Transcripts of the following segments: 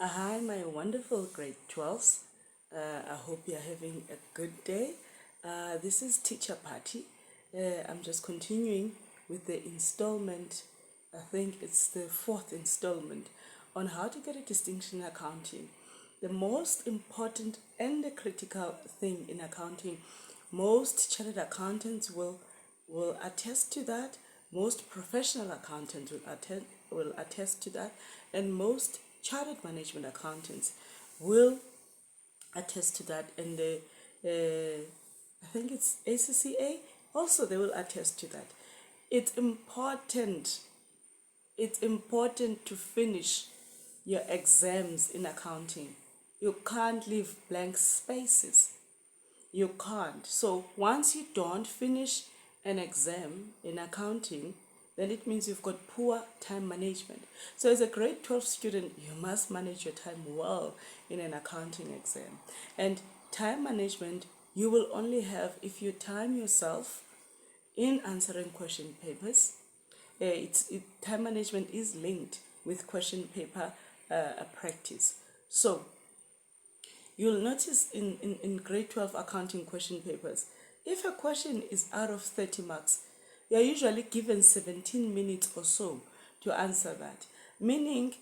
Hi, my wonderful grade 12s. I hope you're having a good day. This is Teacher Party. I'm just continuing with the installment. I think it's the fourth installment on how to get a distinction in accounting. The most important and the critical thing in accounting, most chartered accountants will attest to that. Most professional accountants will attest to that, and most chartered management accountants will attest to that. And I think it's ACCA also, they will attest to that. It's important. It's important to finish your exams in accounting. You can't leave blank spaces. You can't. So once you don't finish an exam in accounting, then it means you've got poor time management. So as a grade 12 student, you must manage your time well in an accounting exam. And time management you will only have if you time yourself in answering question papers. Time management is linked with question paper practice. So you'll notice in grade 12 accounting question papers, if a question is out of 30 marks, you're usually given 17 minutes or so to answer that, meaning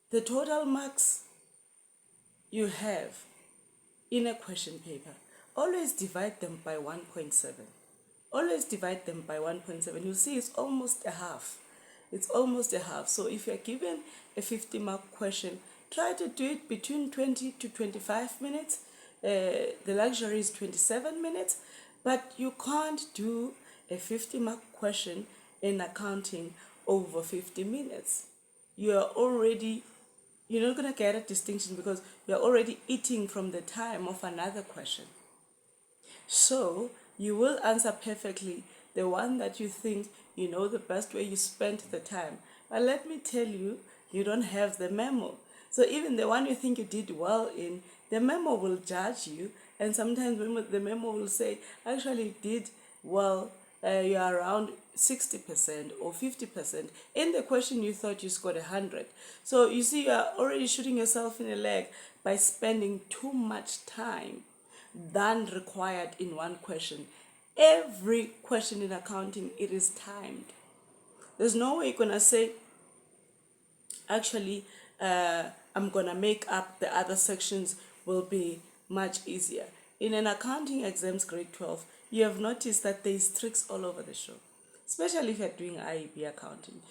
the total marks you have in a question paper, always divide them by 1.7. Always divide them by 1.7. You'll see it's almost a half. It's almost a half. So if you're given a 50-mark question, try to do it between 20 to 25 minutes. The luxury is 27 minutes, but you can't do a 50-mark question in accounting over 50 minutes. You're not going to get a distinction because you're already eating from the time of another question. So you will answer perfectly the one that you think you know the best way you spent the time. But let me tell you, you don't have the memo. So even the one you think you did well in, the memo will judge you. And sometimes the memo will say, actually, you did well, you're around 60% or 50%. In the question, you thought you scored 100. So you see, you're already shooting yourself in the leg by spending too much time than required in one question. Every question in accounting, it is timed. There's no way you're going to say, actually, I'm going to make up the other sections will be much easier. In an accounting exams grade 12, you have noticed that there's tricks all over the show, especially if you're doing IEB accounting.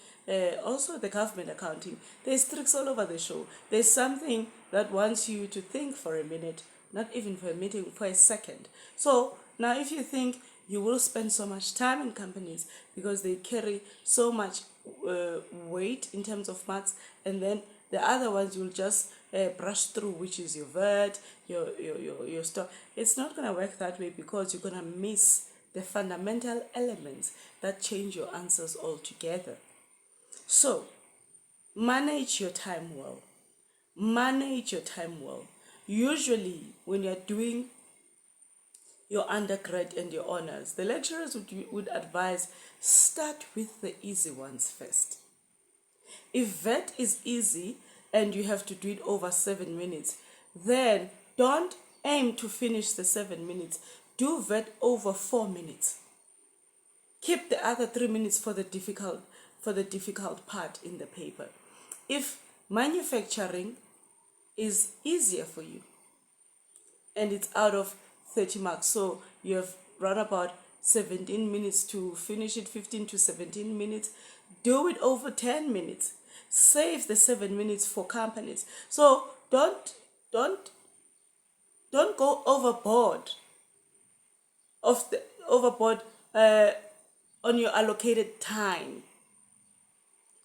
Also, the government accounting, there's tricks all over the show. There's something that wants you to think for a minute, not even for a minute, for a second. So now if you think you will spend so much time in companies because they carry so much weight in terms of marks, and then the other ones you'll just brush through, which is your VAT, your stuff. It's not going to work that way because you're going to miss the fundamental elements that change your answers altogether. So, manage your time well. Manage your time well. Usually, when you're doing your undergrad and your honors, the lecturers would advise start with the easy ones first. If VAT is easy and you have to do it over 7 minutes, then don't aim to finish the 7 minutes. Do VAT over 4 minutes. Keep the other 3 minutes for the difficult part in the paper. If manufacturing is easier for you and it's out of 30 marks, so you have run about 17 minutes to finish it, 15 to 17 minutes, do it over 10 minutes. Save the 7 minutes for companies. So don't go overboard on your allocated time.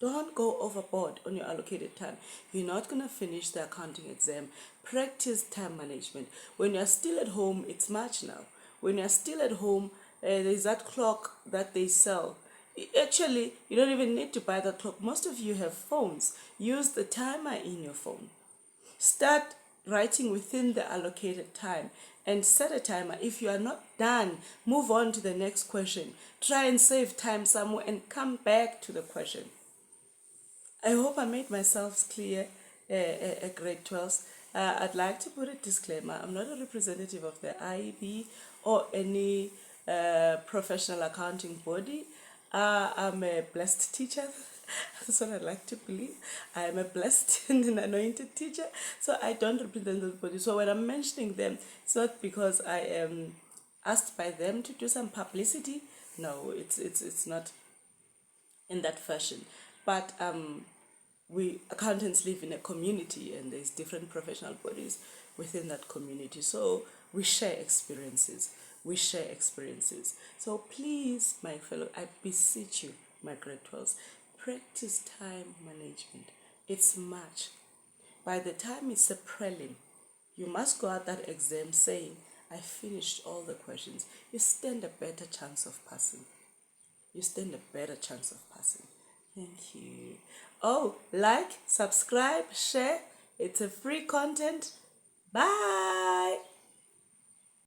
Don't go overboard on your allocated time. You're not going to finish the accounting exam. Practice time management. When you're still at home, it's March now. When you're still at home, there's that clock that they sell. Actually, you don't even need to buy that clock. Most of you have phones. Use the timer in your phone. Start writing within the allocated time and set a timer. If you are not done, move on to the next question. Try and save time somewhere and come back to the question. I hope I made myself clear. grade 12s. I'd like to put a disclaimer. I'm not a representative of the IEB or any professional accounting body. I'm a blessed teacher. That's what I like to believe. I am a blessed and an anointed teacher, so I don't represent those bodies. So when I'm mentioning them, it's not because I am asked by them to do some publicity. No, it's not in that fashion. But we accountants live in a community, and there's different professional bodies within that community. So we share experiences. We share experiences. So please, my fellow, I beseech you, my grade 12s, practice time management. It's March. By the time it's a prelim, you must go out that exam saying, I finished all the questions. You stand a better chance of passing. You stand a better chance of passing. Thank you. Oh, like, subscribe, share. It's a free content. Bye.